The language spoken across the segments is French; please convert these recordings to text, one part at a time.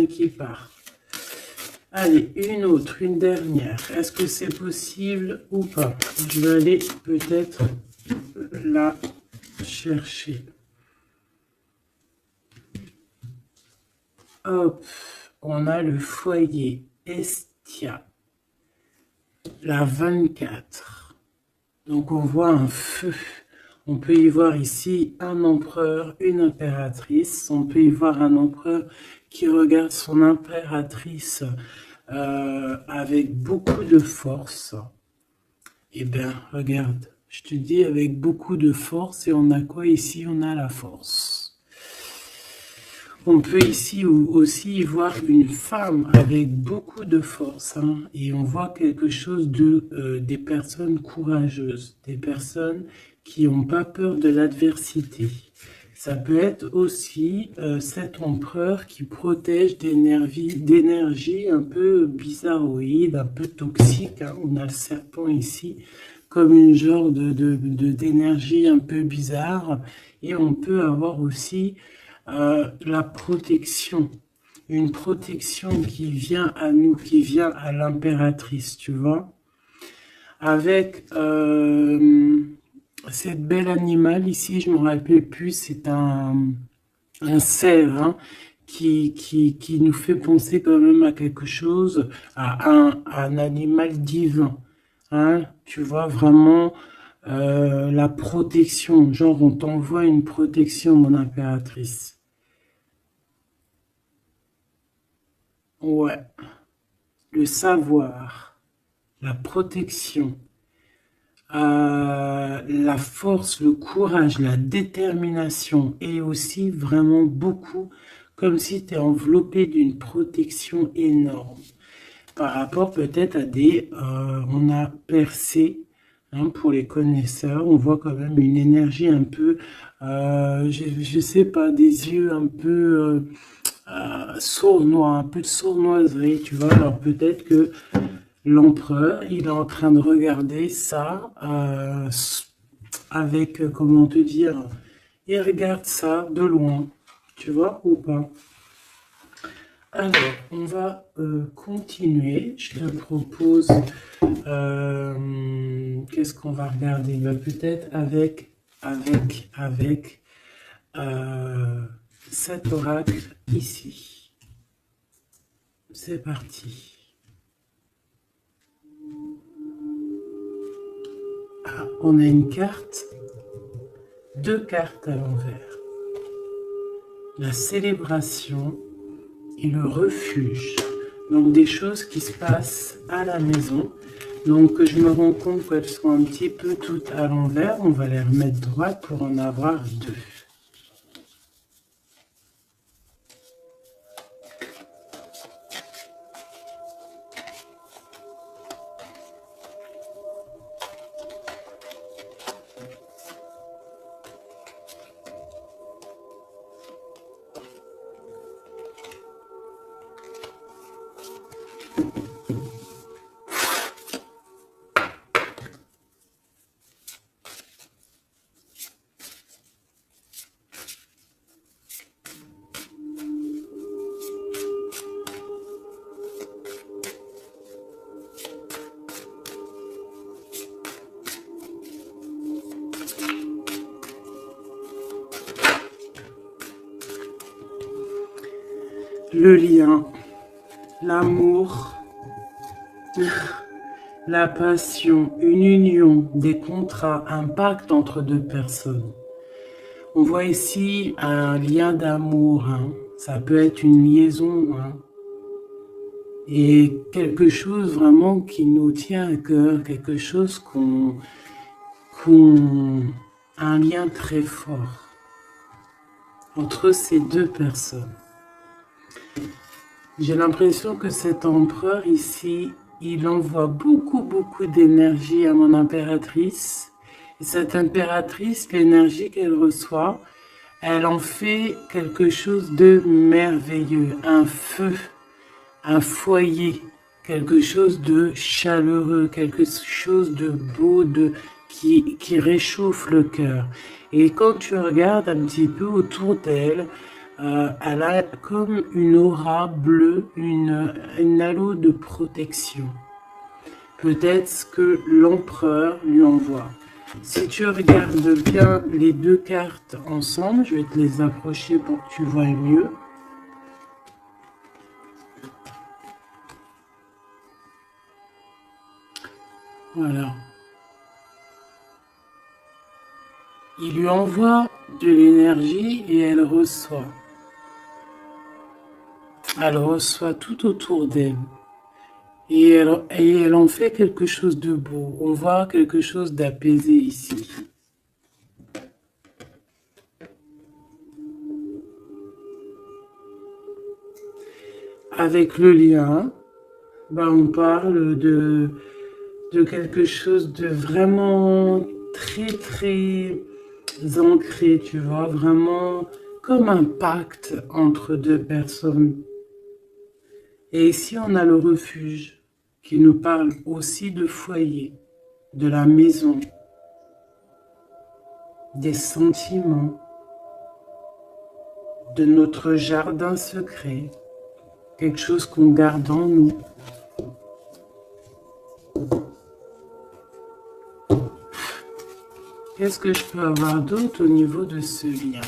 qui part. Allez, une autre, une dernière. Est-ce que c'est possible ou pas? Je vais aller peut-être la chercher. Hop, on a le foyer Estia, la 24. Donc on voit un feu. On peut y voir ici un empereur, une impératrice. On peut y voir un empereur qui regarde son impératrice avec beaucoup de force. Eh bien, regarde, je te dis avec beaucoup de force. Et on a quoi ici? On a la force. On peut ici aussi y voir une femme avec beaucoup de force, hein, et on voit quelque chose des personnes courageuses, des personnes qui n'ont pas peur de l'adversité. Ça peut être aussi cet empereur qui protège d'énergie un peu bizarroïde, un peu toxique, hein. On a le serpent ici comme une genre d'énergie un peu bizarre, et on peut avoir aussi la protection, une protection qui vient à nous, qui vient à l'impératrice, tu vois, avec cette belle animal ici, je me rappelle plus, c'est un cerf, hein, qui nous fait penser quand même à quelque chose, à un animal divin, hein, tu vois, vraiment la protection, genre on t'envoie une protection, mon impératrice. Ouais, le savoir, la protection, la force, le courage, la détermination, et aussi vraiment beaucoup, comme si tu es enveloppé d'une protection énorme. Par rapport peut-être à on a percé, hein, pour les connaisseurs, on voit quand même une énergie un peu, je sais pas, des yeux un peu sournois, un peu de sournoiserie, tu vois. Alors peut-être que l'empereur, il est en train de regarder ça avec, comment te dire, il regarde ça de loin, tu vois, ou pas. Alors, on va continuer. Je te propose, qu'est-ce qu'on va regarder? Ben, peut-être avec cet oracle ici. C'est parti. Ah, on a une carte, deux cartes à l'envers. La célébration et le refuge. Donc des choses qui se passent à la maison. Donc je me rends compte qu'elles sont un petit peu toutes à l'envers. On va les remettre droites pour en avoir deux. Le lien, l'amour, la passion, une union, des contrats, un pacte entre deux personnes. On voit ici un lien d'amour, hein. Ça peut être une liaison, hein. Et quelque chose vraiment qui nous tient à cœur, quelque chose un lien très fort entre ces deux personnes. J'ai l'impression que cet empereur ici, il envoie beaucoup d'énergie à mon impératrice. Et cette impératrice, l'énergie qu'elle reçoit, elle en fait quelque chose de merveilleux, un feu, un foyer, quelque chose de chaleureux, quelque chose de beau, qui réchauffe le cœur. Et quand tu regardes un petit peu autour d'elle, Elle a comme une aura bleue, une halo de protection. Peut-être que l'empereur lui envoie. Si tu regardes bien les deux cartes ensemble, je vais te les approcher pour que tu vois mieux. Voilà. Il lui envoie de l'énergie et elle reçoit. Elle reçoit tout autour d'elle. Et elle en fait quelque chose de beau. On voit quelque chose d'apaisé ici. Avec le lien, on parle de quelque chose de vraiment très ancré, tu vois, vraiment comme un pacte entre deux personnes. Et ici, on a le refuge qui nous parle aussi de foyer, de la maison, des sentiments, de notre jardin secret, quelque chose qu'on garde en nous. Qu'est-ce que je peux avoir d'autre au niveau de ce lien?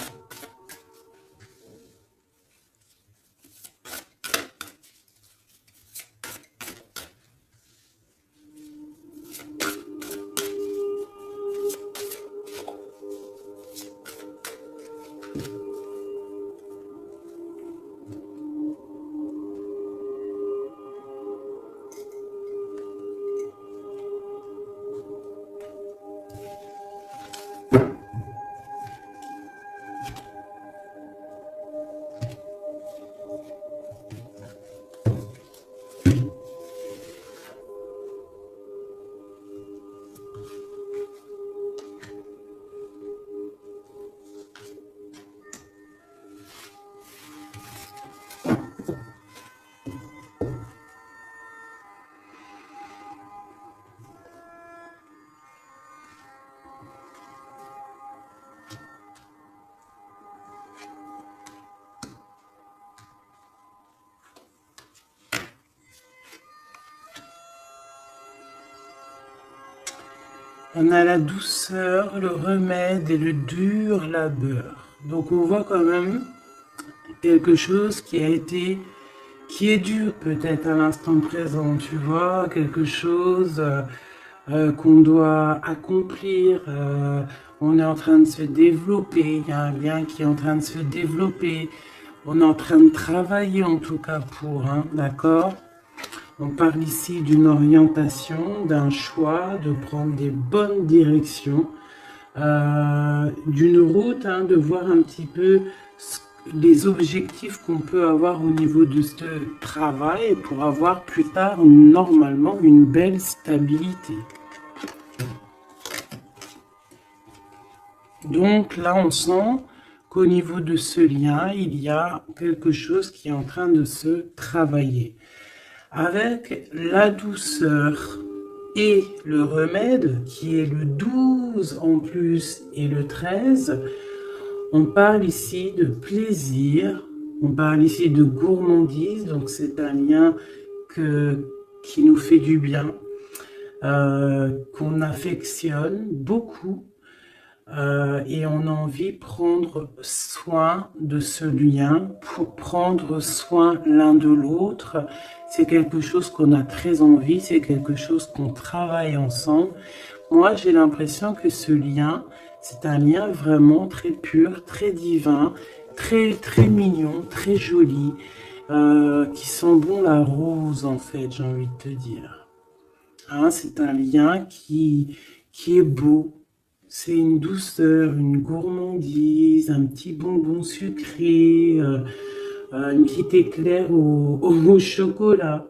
On a la douceur, le remède et le dur labeur. Donc on voit quand même quelque chose qui est dur peut-être à l'instant présent, tu vois, quelque chose qu'on doit accomplir. On est en train de se développer, il y a un lien qui est en train de se développer. On est en train de travailler en tout cas pour, d'accord? On parle ici d'une orientation, d'un choix, de prendre des bonnes directions, d'une route, de voir un petit peu les objectifs qu'on peut avoir au niveau de ce travail pour avoir plus tard normalement une belle stabilité. Donc là, on sent qu'au niveau de ce lien, il y a quelque chose qui est en train de se travailler. Avec la douceur et le remède, qui est le 12 en plus et le 13, on parle ici de plaisir, on parle ici de gourmandise, donc c'est un lien qui nous fait du bien, qu'on affectionne beaucoup, et on a envie de prendre soin de ce lien, pour prendre soin l'un de l'autre. C'est quelque chose qu'on a très envie, c'est quelque chose qu'on travaille ensemble. Moi, j'ai l'impression que ce lien, c'est un lien vraiment très pur, très divin, très mignon, très joli, qui sent bon la rose en fait, j'ai envie de te dire. C'est un lien qui est beau. C'est une douceur, une gourmandise, un petit bonbon sucré, une petite éclair au chocolat.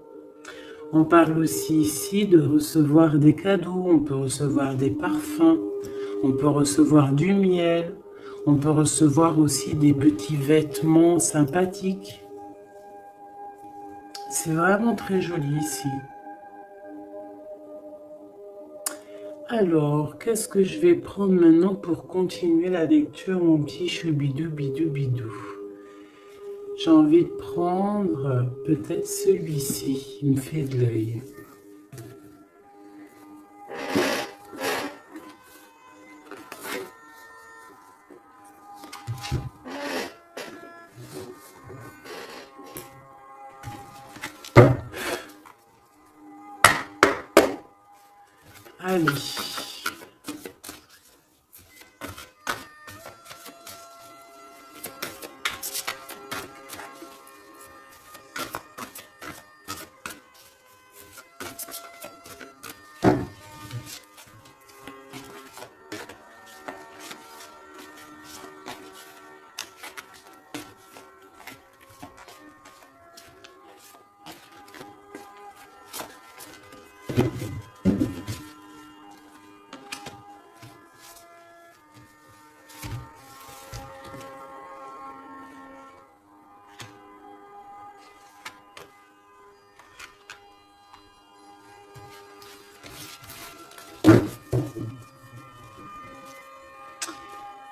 On parle aussi ici de recevoir des cadeaux, on peut recevoir des parfums, on peut recevoir du miel, on peut recevoir aussi des petits vêtements sympathiques. C'est vraiment très joli ici. Alors, qu'est-ce que je vais prendre maintenant pour continuer la lecture, mon petit choubidou bidou bidou? j'ai envie de prendre peut-être celui-ci, il me fait de l'œil. Allez.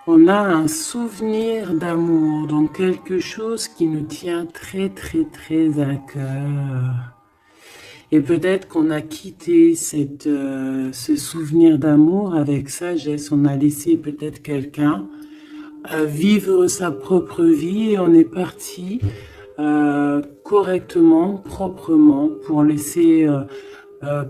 On a un souvenir d'amour, donc quelque chose qui nous tient très très très à cœur. Et peut-être qu'on a quitté ce souvenir d'amour avec sagesse, on a laissé peut-être quelqu'un vivre sa propre vie et on est parti correctement, proprement, pour laisser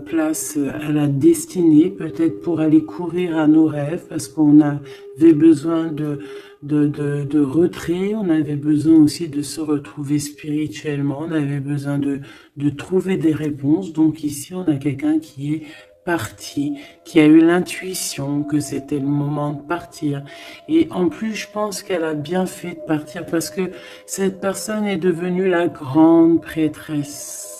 place à la destinée, peut-être pour aller courir à nos rêves, parce qu'on avait besoin de retrait, on avait besoin aussi de se retrouver spirituellement, on avait besoin de trouver des réponses. Donc ici, on a quelqu'un qui est parti, qui a eu l'intuition que c'était le moment de partir. Et en plus, je pense qu'elle a bien fait de partir parce que cette personne est devenue la grande prêtresse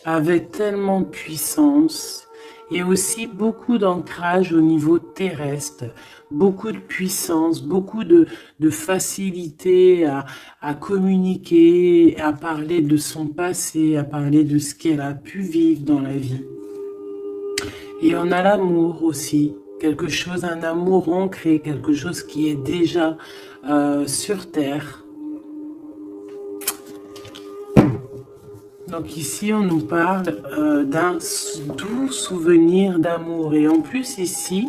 avec tellement de puissance et aussi beaucoup d'ancrage au niveau terrestre, beaucoup de puissance, beaucoup de facilité à communiquer, à parler de son passé, à parler de ce qu'elle a pu vivre dans la vie. Et on a l'amour aussi, quelque chose, un amour ancré, quelque chose qui est déjà sur terre. Donc ici, on nous parle d'un doux souvenir d'amour. Et en plus ici,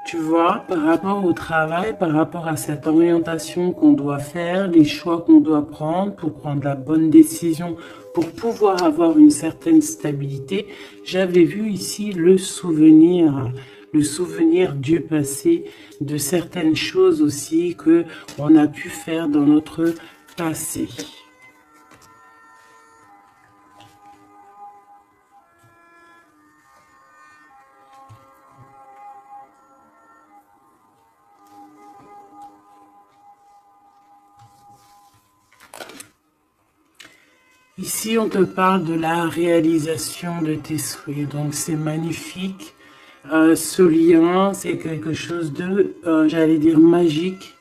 tu vois, par rapport au travail, par rapport à cette orientation qu'on doit faire, les choix qu'on doit prendre pour prendre la bonne décision, pour pouvoir avoir une certaine stabilité, j'avais vu ici le souvenir du passé, de certaines choses aussi que on a pu faire dans notre passé. Ici, on te parle de la réalisation de tes souhaits. Donc, c'est magnifique. Ce lien, c'est quelque chose de, j'allais dire, magique.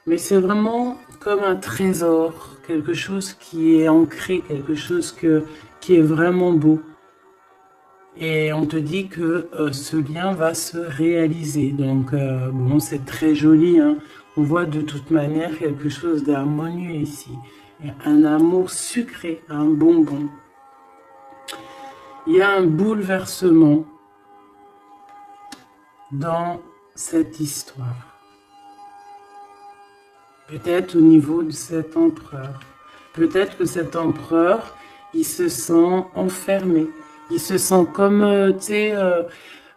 Mais c'est vraiment comme un trésor. Quelque chose qui est ancré, quelque chose qui est vraiment beau. Et on te dit que ce lien va se réaliser. Donc, bon, c'est très joli, hein. On voit de toute manière quelque chose d'harmonieux ici. Un amour sucré, un bonbon. Il y a un bouleversement dans cette histoire. Peut-être au niveau de cet empereur. Peut-être que cet empereur, il se sent enfermé. Il se sent comme, tu sais,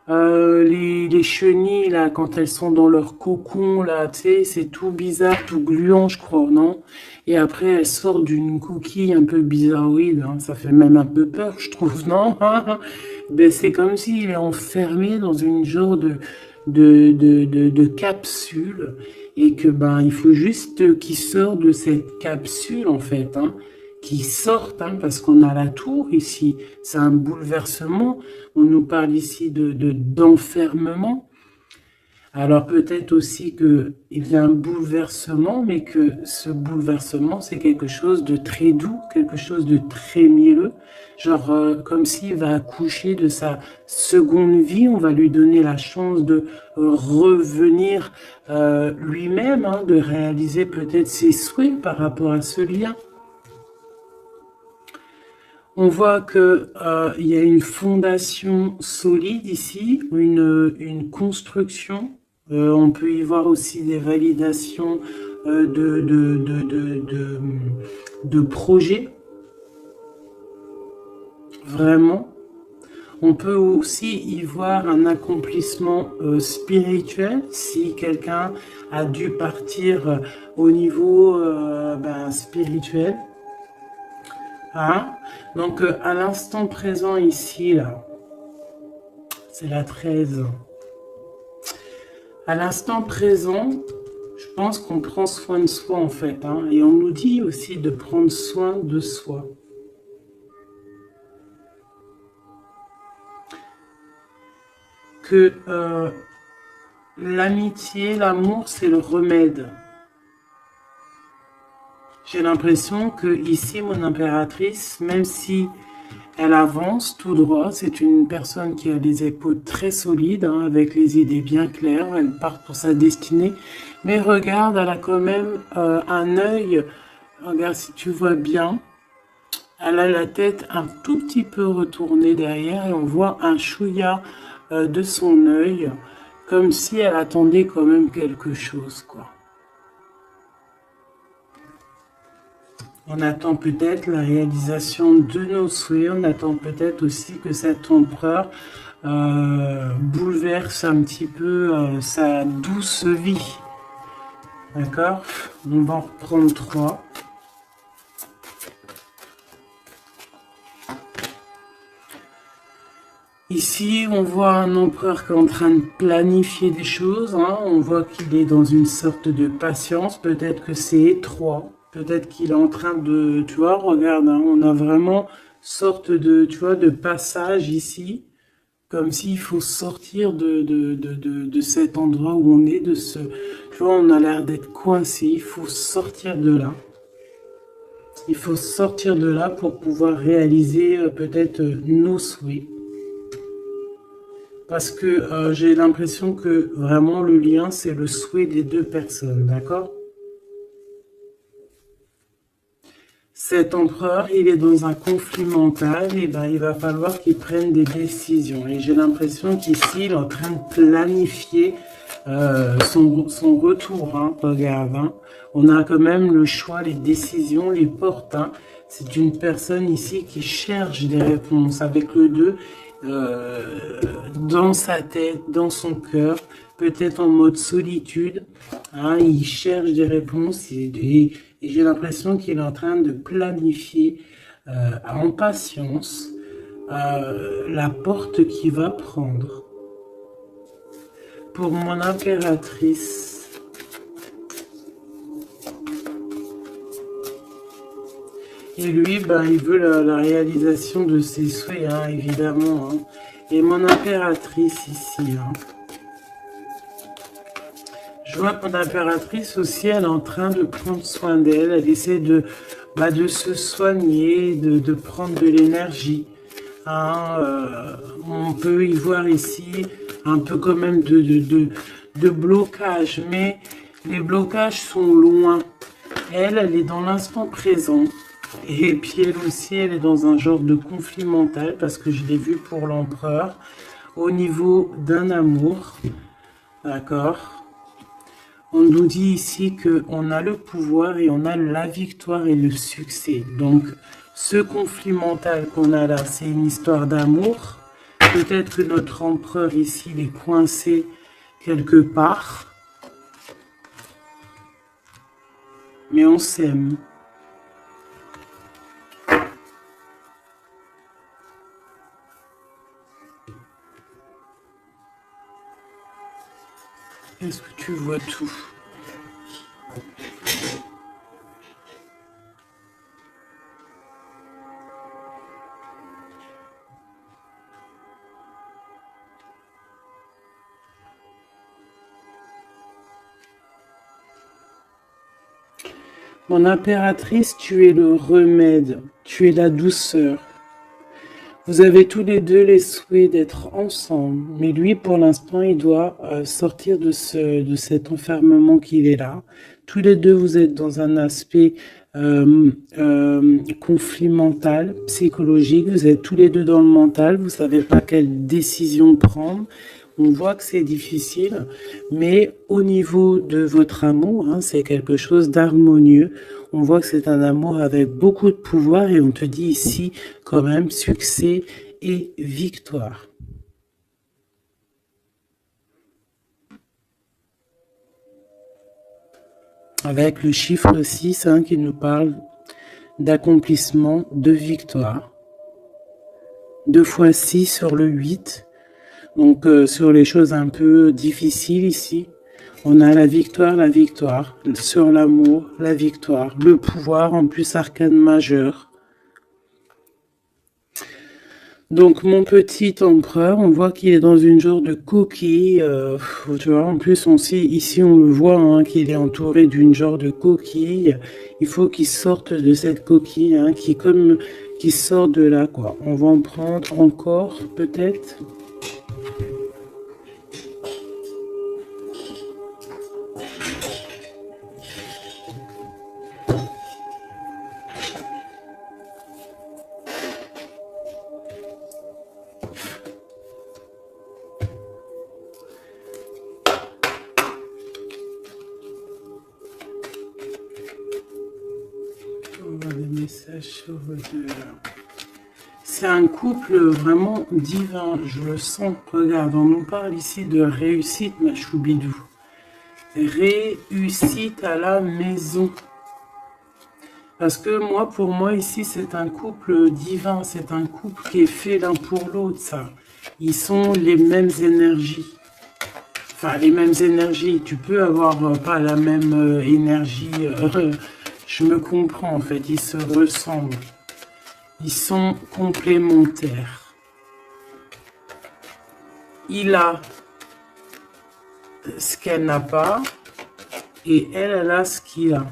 les chenilles, là, quand elles sont dans leur cocon, là, tu sais, c'est tout bizarre, tout gluant, je crois, non? Et après, elles sortent d'une coquille un peu bizarroïde, hein. Ça fait même un peu peur, je trouve, non? Ben, c'est comme s'il est enfermé dans une genre de capsule, et que, ben, il faut juste qu'il sorte de cette capsule, en fait, hein. Qui sortent, hein, parce qu'on a la tour ici, c'est un bouleversement, on nous parle ici d'enfermement, Alors peut-être aussi qu'il y a un bouleversement, mais que ce bouleversement, c'est quelque chose de très doux, quelque chose de très mielleux, genre comme s'il va accoucher de sa seconde vie, on va lui donner la chance de revenir lui-même, hein, de réaliser peut-être ses souhaits par rapport à ce lien. On voit que il y a une fondation solide ici, une construction. On peut y voir aussi des validations de projets, vraiment. On peut aussi y voir un accomplissement spirituel, si quelqu'un a dû partir au niveau spirituel. Hein? Donc, à l'instant présent ici, là, c'est la 13. À l'instant présent, je pense qu'on prend soin de soi, en fait. Hein, et on nous dit aussi de prendre soin de soi. Que l'amitié, l'amour, c'est le remède. J'ai l'impression que ici, mon impératrice, même si elle avance tout droit, c'est une personne qui a les épaules très solides, hein, avec les idées bien claires, elle part pour sa destinée. Mais regarde, elle a quand même un œil, regarde si tu vois bien, elle a la tête un tout petit peu retournée derrière et on voit un chouïa de son œil, comme si elle attendait quand même quelque chose, quoi. On attend peut-être la réalisation de nos souhaits, on attend peut-être aussi que cet empereur bouleverse un petit peu sa douce vie. D'accord? On va en reprendre 3. Ici, on voit un empereur qui est en train de planifier des choses. Hein. On voit qu'il est dans une sorte de patience. Peut-être que c'est étroit. Peut-être qu'il est en train de... Tu vois, regarde, hein, on a vraiment sorte de, tu vois, de passage ici. Comme s'il faut sortir de cet endroit où on est, de ce... Tu vois, on a l'air d'être coincé. Il faut sortir de là. Il faut sortir de là pour pouvoir réaliser peut-être nos souhaits. Parce que j'ai l'impression que vraiment le lien, c'est le souhait des deux personnes, d'accord? Cet empereur, il est dans un conflit mental, et ben il va falloir qu'il prenne des décisions. Et j'ai l'impression qu'ici, il est en train de planifier son retour. Hein, regarde, hein. On a quand même le choix, les décisions, les portes. Hein. C'est une personne ici qui cherche des réponses avec le 2 dans sa tête, dans son cœur, peut-être en mode solitude. Hein, il cherche des réponses et j'ai l'impression qu'il est en train de planifier en patience la porte qu'il va prendre. Pour mon impératrice, et lui, ben, il veut la réalisation de ses souhaits, hein, évidemment. Hein. Et mon impératrice ici, hein. Je vois que mon impératrice aussi, elle est en train de prendre soin d'elle. Elle essaie de se soigner, de prendre de l'énergie. Hein, on peut y voir ici un peu quand même de blocage. Mais les blocages sont loin. Elle est dans l'instant présent. Et puis elle aussi, elle est dans un genre de conflit mental parce que je l'ai vu pour l'empereur au niveau d'un amour. D'accord? On nous dit ici qu'on a le pouvoir et on a la victoire et le succès. Donc, ce conflit mental qu'on a là, c'est une histoire d'amour. Peut-être que notre empereur ici, il est coincé quelque part. Mais on s'aime. Est-ce que tu vois tout? Mon impératrice, tu es le remède, tu es la douceur. Vous avez tous les deux les souhaits d'être ensemble, mais lui, pour l'instant, il doit sortir de cet enfermement qu'il est là. Tous les deux, vous êtes dans un aspect conflit mental, psychologique. Vous êtes tous les deux dans le mental. Vous savez pas quelle décision prendre. On voit que c'est difficile, mais au niveau de votre amour, hein, c'est quelque chose d'harmonieux. On voit que c'est un amour avec beaucoup de pouvoir et on te dit ici quand même succès et victoire. Avec le chiffre 6 hein, qui nous parle d'accomplissement, de victoire. 2 fois 6 sur le 8. Donc sur les choses un peu difficiles ici, on a la victoire, sur l'amour, la victoire, le pouvoir, en plus arcane majeur. Donc mon petit empereur, on voit qu'il est dans une genre de coquille, tu vois, en plus ici on le voit hein, qu'il est entouré d'une genre de coquille. Il faut qu'il sorte de cette coquille, hein, qui sort de là quoi. On va en prendre encore peut-être. C'est un couple vraiment divin, je le sens. Regarde, on nous parle ici de réussite, ma choubidou. Réussite à la maison. Parce que pour moi ici, c'est un couple divin, c'est un couple qui est fait l'un pour l'autre, ça. Ils sont les mêmes énergies. Enfin, les mêmes énergies. Tu peux avoir pas la même énergie. Je me comprends, en fait. Ils se ressemblent. Ils sont complémentaires. Il a ce qu'elle n'a pas et elle a ce qu'il a.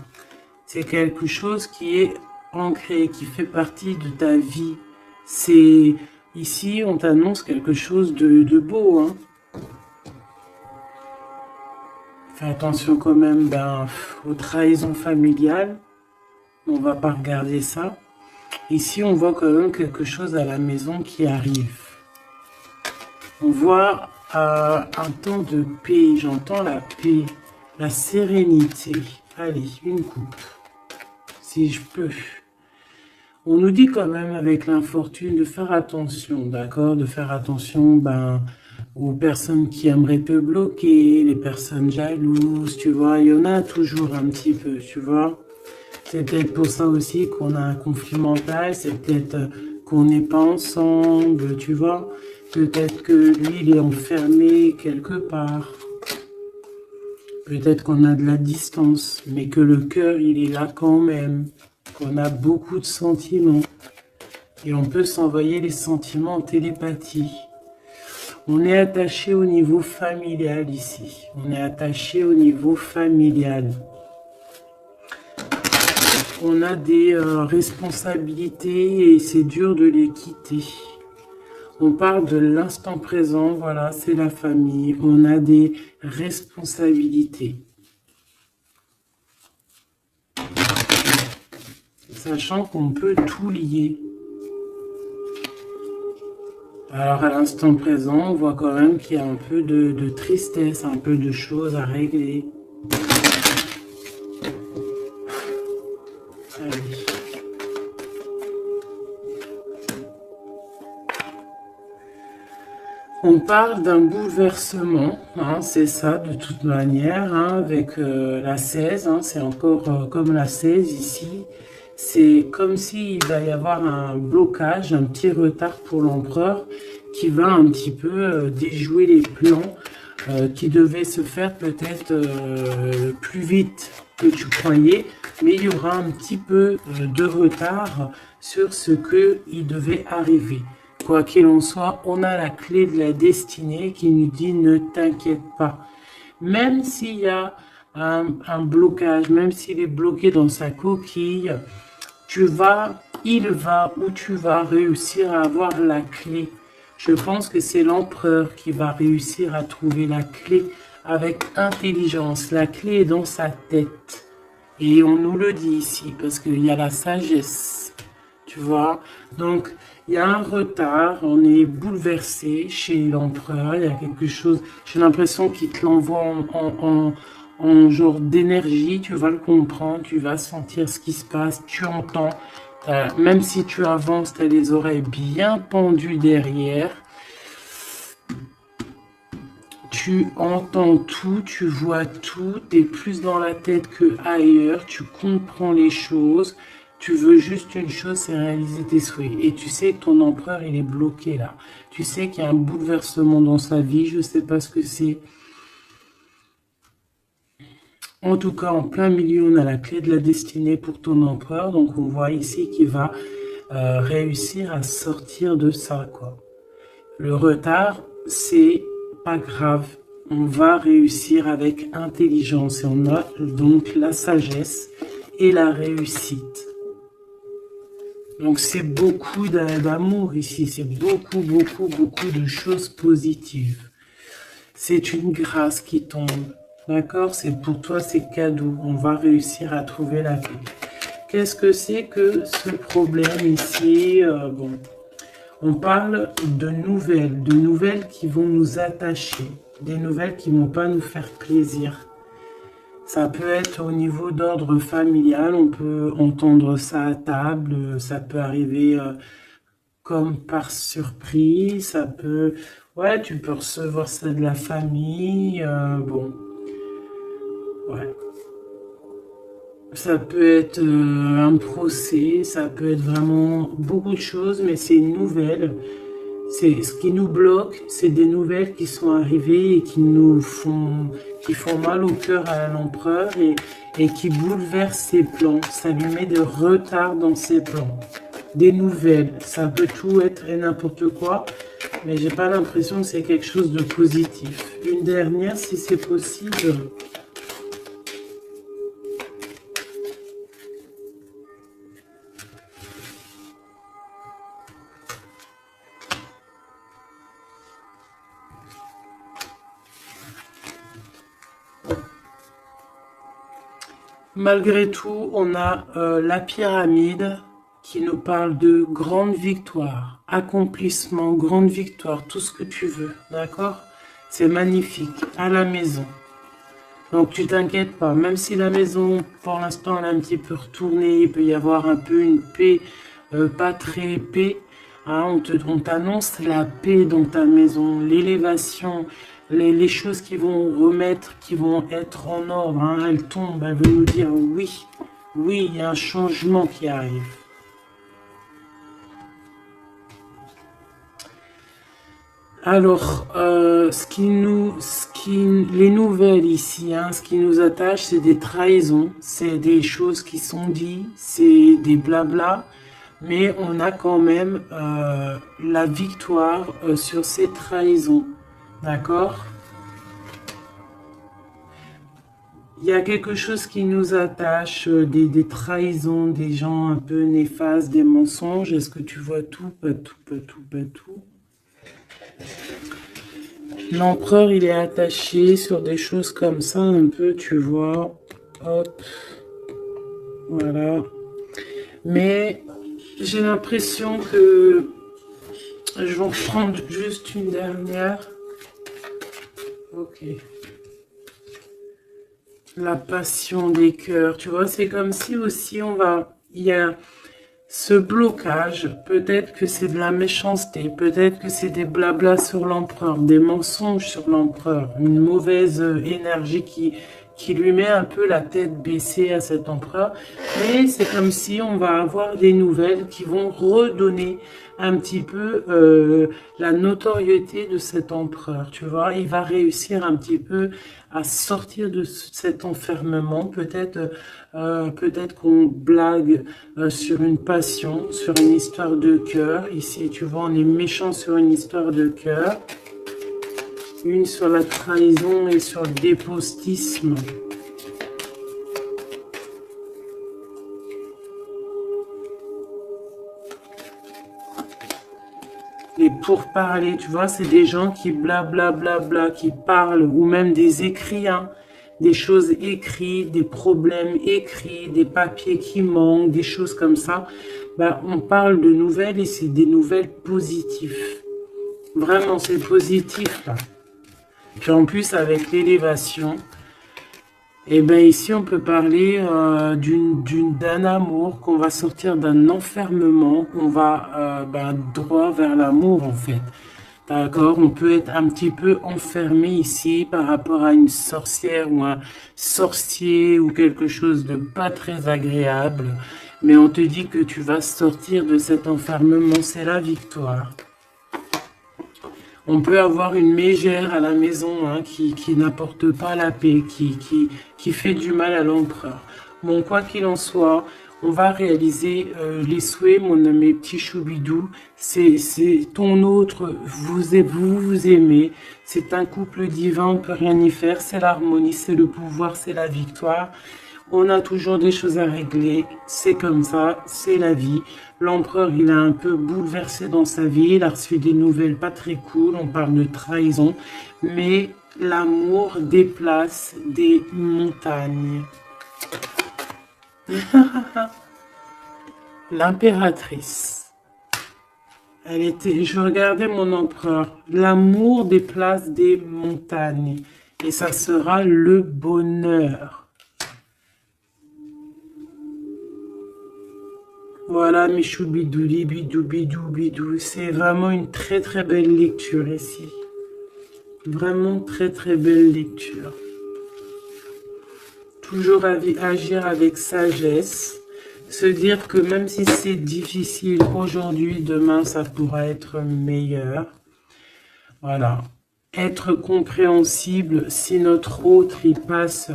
C'est quelque chose qui est ancré, qui fait partie de ta vie. C'est ici, on t'annonce quelque chose de beau. Hein. Fais attention quand même aux trahisons familiales. On va pas regarder ça. Ici, on voit quand même quelque chose à la maison qui arrive. On voit un temps de paix. J'entends la paix, la sérénité. Allez, une coupe, si je peux. On nous dit quand même avec l'infortune de faire attention, d'accord? De faire attention aux personnes qui aimeraient te bloquer, les personnes jalouses, tu vois. Il y en a toujours un petit peu, tu vois. C'est peut-être pour ça aussi qu'on a un conflit mental, c'est peut-être qu'on n'est pas ensemble, tu vois. Peut-être que lui, il est enfermé quelque part. Peut-être qu'on a de la distance, mais que le cœur, il est là quand même. Qu'on a beaucoup de sentiments. Et on peut s'envoyer les sentiments en télépathie. On est attaché au niveau familial ici. On est attaché au niveau familial. On a des responsabilités et c'est dur de les quitter. On parle de l'instant présent, voilà, c'est la famille. On a des responsabilités. Sachant qu'on peut tout lier. Alors à l'instant présent, on voit quand même qu'il y a un peu de tristesse, un peu de choses à régler. On parle d'un bouleversement, hein, c'est ça de toute manière, hein, avec la 16, hein, c'est encore comme la 16 ici. C'est comme s'il va y avoir un blocage, un petit retard pour l'empereur qui va un petit peu déjouer les plans qui devaient se faire peut-être plus vite que tu croyais, mais il y aura un petit peu de retard sur ce qu'il devait arriver. Quoi qu'il en soit, on a la clé de la destinée qui nous dit ne t'inquiète pas. Même s'il y a un blocage, même s'il est bloqué dans sa coquille, il va ou tu vas réussir à avoir la clé. Je pense que c'est l'empereur qui va réussir à trouver la clé avec intelligence. La clé est dans sa tête. Et on nous le dit ici, parce qu'il y a la sagesse, tu vois. Donc, il y a un retard, on est bouleversé chez l'empereur, il y a quelque chose, j'ai l'impression qu'il te l'envoie en genre d'énergie, tu vas le comprendre, tu vas sentir ce qui se passe, tu entends. Même si tu avances, tu as les oreilles bien pendues derrière. Tu entends tout, tu vois tout, tu es plus dans la tête que ailleurs, tu comprends les choses. Tu veux juste une chose, c'est réaliser tes souhaits. Et tu sais que ton empereur, il est bloqué là. Tu sais qu'il y a un bouleversement dans sa vie, je ne sais pas ce que c'est. En tout cas, en plein milieu, on a la clé de la destinée pour ton empereur. Donc, on voit ici qu'il va réussir à sortir de ça, quoi. Le retard, c'est pas grave. On va réussir avec intelligence. Et on a donc la sagesse et la réussite. Donc, c'est beaucoup d'amour ici. C'est beaucoup, beaucoup, beaucoup de choses positives. C'est une grâce qui tombe. D'accord? C'est pour toi, c'est cadeau. On va réussir à trouver la clé. Qu'est-ce que c'est que ce problème ici? Bon, on parle de nouvelles qui vont nous attacher, des nouvelles qui ne vont pas nous faire plaisir. Ça peut être au niveau d'ordre familial, on peut entendre ça à table, ça peut arriver comme par surprise, ça peut... Ouais, tu peux recevoir ça de la famille, bon... Ouais. Ça peut être un procès, ça peut être vraiment beaucoup de choses, mais c'est une nouvelle. C'est ce qui nous bloque, c'est des nouvelles qui sont arrivées et qui font mal au cœur à l'empereur et qui bouleversent ses plans. Ça lui met de retard dans ses plans. Des nouvelles, ça peut tout être et n'importe quoi, mais j'ai pas l'impression que c'est quelque chose de positif. Une dernière, si c'est possible. Malgré tout, on a la pyramide qui nous parle de grande victoire, accomplissement, grande victoire, tout ce que tu veux, d'accord? C'est magnifique, à la maison. Donc tu t'inquiètes pas, même si la maison, pour l'instant, elle est un petit peu retournée, il peut y avoir un peu une paix, pas très paix. Hein, on t'annonce la paix dans ta maison, l'élévation, les choses qui vont remettre, qui vont être en ordre. Hein, elles tombent, elles veulent nous dire oui, oui, il y a un changement qui arrive. Alors, les nouvelles ici, hein, ce qui nous attache, c'est des trahisons, c'est des choses qui sont dites, c'est des blabla, mais on a quand même la victoire sur ces trahisons, d'accord? Il y a quelque chose qui nous attache, des trahisons, des gens un peu néfastes, des mensonges. Est-ce que tu vois tout? Pas tout, pas tout, pas tout. L'empereur, il est attaché sur des choses comme ça, un peu, tu vois. Hop. Voilà. Mais j'ai l'impression que je vais en prendre juste une dernière. Ok. La passion des cœurs, tu vois, c'est comme si aussi il y a ce blocage, peut-être que c'est de la méchanceté, peut-être que c'est des blablas sur l'empereur, des mensonges sur l'empereur, une mauvaise énergie qui lui met un peu la tête baissée à cet empereur. Mais c'est comme si on va avoir des nouvelles qui vont redonner un petit peu la notoriété de cet empereur, tu vois. Il va réussir un petit peu à sortir de cet enfermement. Peut-être qu'on blague sur une passion, sur une histoire de cœur. Ici, tu vois, on est méchant sur une histoire de cœur. Une sur la trahison et sur le dépostisme. les pourparlers, tu vois, c'est des gens qui blablabla, qui parlent, ou même des écrits, hein, des choses écrites, des problèmes écrits, des papiers qui manquent, des choses comme ça. Ben, on parle de nouvelles et c'est des nouvelles positives. Vraiment, c'est positif, là. Puis en plus, avec l'élévation, et ben ici, on peut parler d'un amour, qu'on va sortir d'un enfermement, qu'on va droit vers l'amour, en fait. D'accord, on peut être un petit peu enfermé ici par rapport à une sorcière ou un sorcier ou quelque chose de pas très agréable. Mais on te dit que tu vas sortir de cet enfermement, c'est la victoire. On peut avoir une mégère à la maison hein, qui n'apporte pas la paix, qui fait du mal à l'empereur. Bon, quoi qu'il en soit, on va réaliser les souhaits, mes petits choubidous. C'est ton autre, vous aimez. C'est un couple divin, on ne peut rien y faire. C'est l'harmonie, c'est le pouvoir, c'est la victoire. On a toujours des choses à régler, c'est comme ça, c'est la vie. L'empereur, il a un peu bouleversé dans sa vie, il a reçu des nouvelles pas très cool, on parle de trahison, mais l'amour déplace des montagnes. L'impératrice, elle était, je regardais mon empereur, l'amour déplace des montagnes, et ça sera le bonheur. Voilà mes choubidou, bidou, bidou, bidou. C'est vraiment une très très belle lecture ici. Vraiment très très belle lecture. Toujours agir avec sagesse. Se dire que même si c'est difficile aujourd'hui, demain ça pourra être meilleur. Voilà. Être compréhensible si notre autre il passe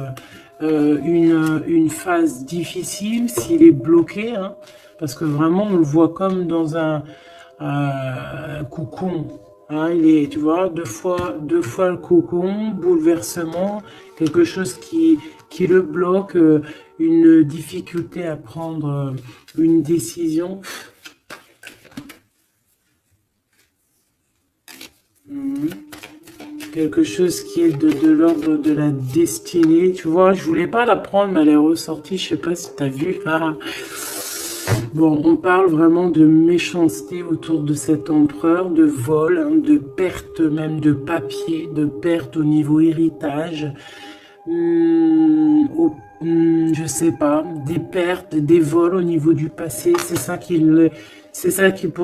une phase difficile, s'il est bloqué, hein. Parce que vraiment, on le voit comme dans un cocon. Hein, il est, tu vois, deux fois le cocon, bouleversement, quelque chose qui le bloque, une difficulté à prendre une décision. Quelque chose qui est de l'ordre de la destinée. Tu vois, je voulais pas la prendre, mais elle est ressortie. Je sais pas si tu as vu. Ah. Bon, on parle vraiment de méchanceté autour de cet empereur, de vol, hein, de perte même de papier, de perte au niveau héritage, je sais pas, des pertes, des vols au niveau du passé. C'est pour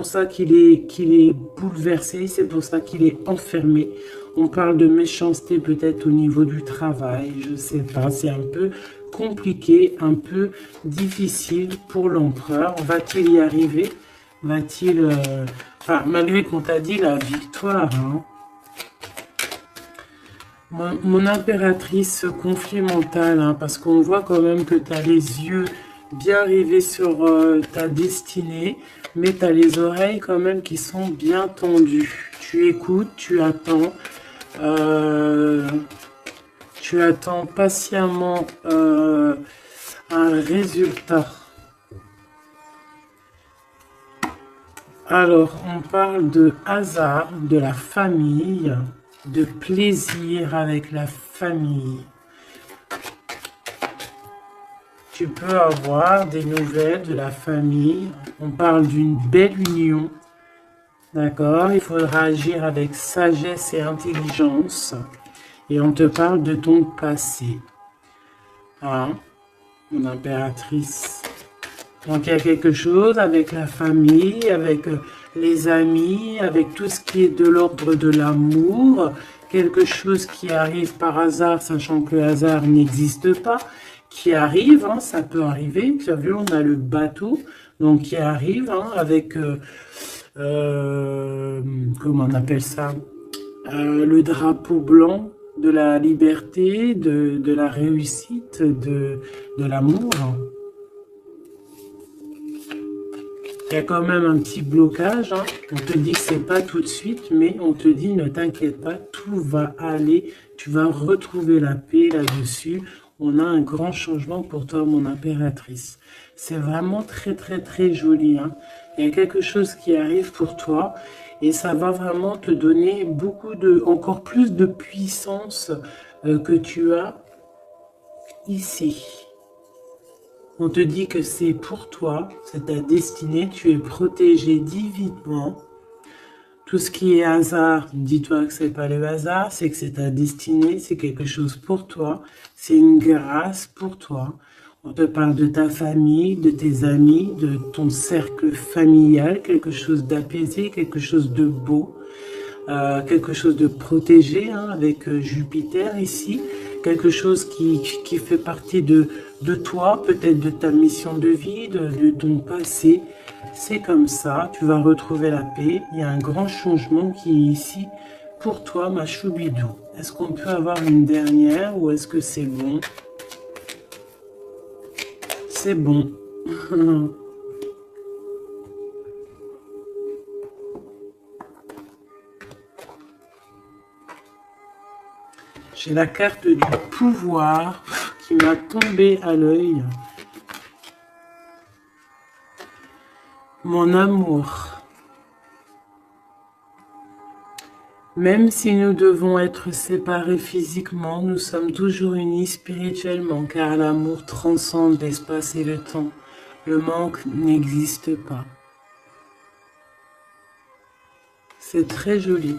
ça qu'il est bouleversé, c'est pour ça qu'il est enfermé. On parle de méchanceté peut-être au niveau du travail, je sais pas, c'est un peu compliqué, un peu difficile pour l'empereur. Va-t-il y arriver? Va-t-il... Enfin, malgré qu'on t'a dit la victoire, hein. Mon impératrice, conflit mental, hein, parce qu'on voit quand même que tu as les yeux bien rivés sur ta destinée, mais tu as les oreilles quand même qui sont bien tendues. Tu écoutes, tu attends patiemment un résultat. Alors, on parle de hasard, de la famille, de plaisir avec la famille. Tu peux avoir des nouvelles de la famille. On parle d'une belle union. D'accord? Il faudra agir avec sagesse et intelligence. Et on te parle de ton passé. Hein? Mon impératrice. Donc il y a quelque chose avec la famille, avec les amis, avec tout ce qui est de l'ordre de l'amour. Quelque chose qui arrive par hasard, sachant que le hasard n'existe pas. Qui arrive, hein, ça peut arriver. Tu as vu, on a le bateau, donc qui arrive hein, avec, comment on appelle ça, le drapeau blanc de la liberté, de la réussite, de l'amour. Il y a quand même un petit blocage. Hein. On te dit que c'est pas tout de suite, mais on te dit ne t'inquiète pas, tout va aller. Tu vas retrouver la paix là-dessus. on a un grand changement pour toi, mon impératrice. C'est vraiment très, très, très joli, hein. Il y a quelque chose qui arrive pour toi et ça va vraiment te donner encore plus de puissance que tu as ici. On te dit que c'est pour toi, c'est ta destinée, tu es protégé divinement. Tout ce qui est hasard, dis-toi que c'est pas le hasard, c'est que c'est ta destinée, c'est quelque chose pour toi, c'est une grâce pour toi. On te parle de ta famille, de tes amis, de ton cercle familial, quelque chose d'apaisé, quelque chose de beau, quelque chose de protégé, hein, avec Jupiter ici, quelque chose qui fait partie de toi, peut-être de ta mission de vie, de ton passé. C'est comme ça, tu vas retrouver la paix. Il y a un grand changement qui est ici pour toi, ma choubidou. Est-ce qu'on peut avoir une dernière ou est-ce que c'est bon? C'est bon. J'ai la carte du pouvoir qui m'a tombé à l'œil. Mon amour. Même si nous devons être séparés physiquement, nous sommes toujours unis spirituellement, car l'amour transcende l'espace et le temps. Le manque n'existe pas. C'est très joli.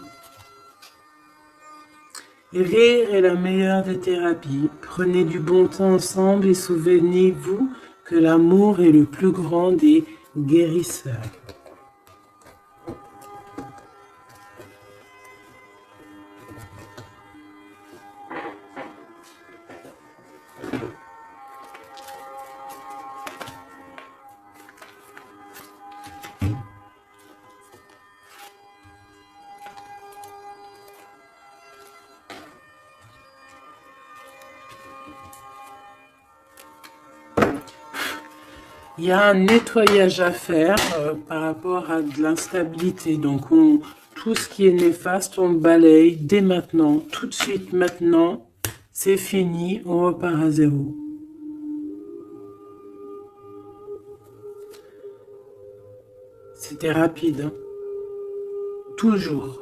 Rire est la meilleure des thérapies. Prenez du bon temps ensemble et souvenez-vous que l'amour est le plus grand des guérisseurs. Il y a un nettoyage à faire par rapport à de l'instabilité. Donc, tout ce qui est néfaste, on le balaye dès maintenant, tout de suite maintenant. C'est fini, on repart à zéro. C'était rapide, hein. Toujours.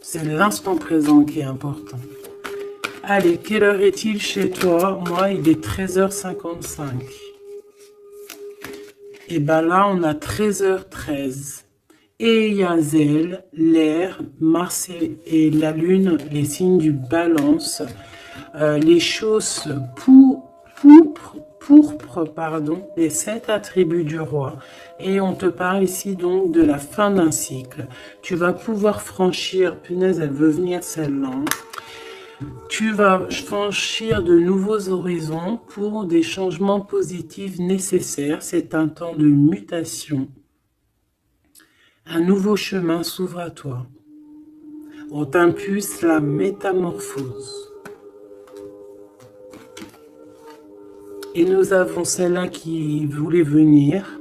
C'est l'instant présent qui est important. Allez, quelle heure est-il chez toi? Moi, il est 13h55. Et ben là, on a 13h13. Et Yazel, l'air, Mars et la Lune, les signes du balance, les choses pourpres, pardon, les 7 attributs du roi. Et on te parle ici donc de la fin d'un cycle. Tu vas pouvoir franchir, punaise, elle veut venir celle-là. Tu vas franchir de nouveaux horizons pour des changements positifs nécessaires. C'est un temps de mutation. Un nouveau chemin s'ouvre à toi. On t'impulse la métamorphose. Et nous avons celle-là qui voulait venir.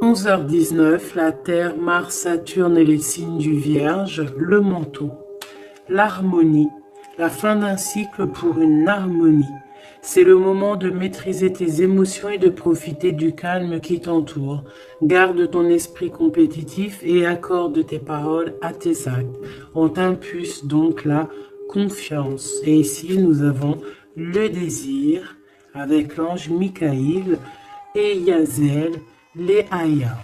11h19, la Terre, Mars, Saturne et les signes du Vierge, le manteau. L'harmonie, la fin d'un cycle pour une harmonie. C'est le moment de maîtriser tes émotions et de profiter du calme qui t'entoure. Garde ton esprit compétitif et accorde tes paroles à tes actes. On t'impulse donc la confiance. Et ici, nous avons le désir avec l'ange Michaïl et Yazel, les Aya.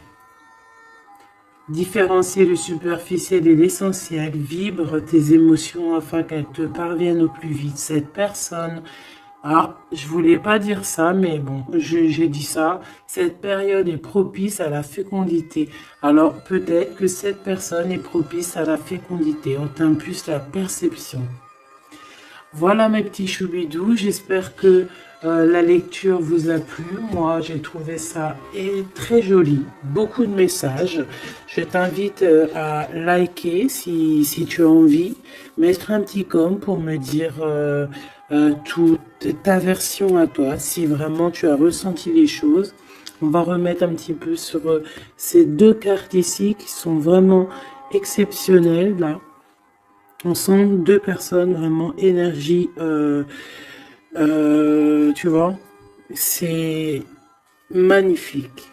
Différencier le superficiel et l'essentiel, vibre tes émotions afin qu'elles te parviennent au plus vite. Cette personne, je voulais pas dire ça, mais bon, j'ai dit ça. Cette période est propice à la fécondité. Alors peut-être que cette personne est propice à la fécondité. On t'impulse la perception. Voilà mes petits choubidous, j'espère que la lecture vous a plu. Moi, j'ai trouvé ça très joli. Beaucoup de messages. Je t'invite à liker si tu as envie. Mettre un petit com pour me dire toute ta version à toi. Si vraiment tu as ressenti les choses. On va remettre un petit peu sur ces deux cartes ici qui sont vraiment exceptionnelles là. On sent deux personnes vraiment énergie Tu vois, c'est magnifique.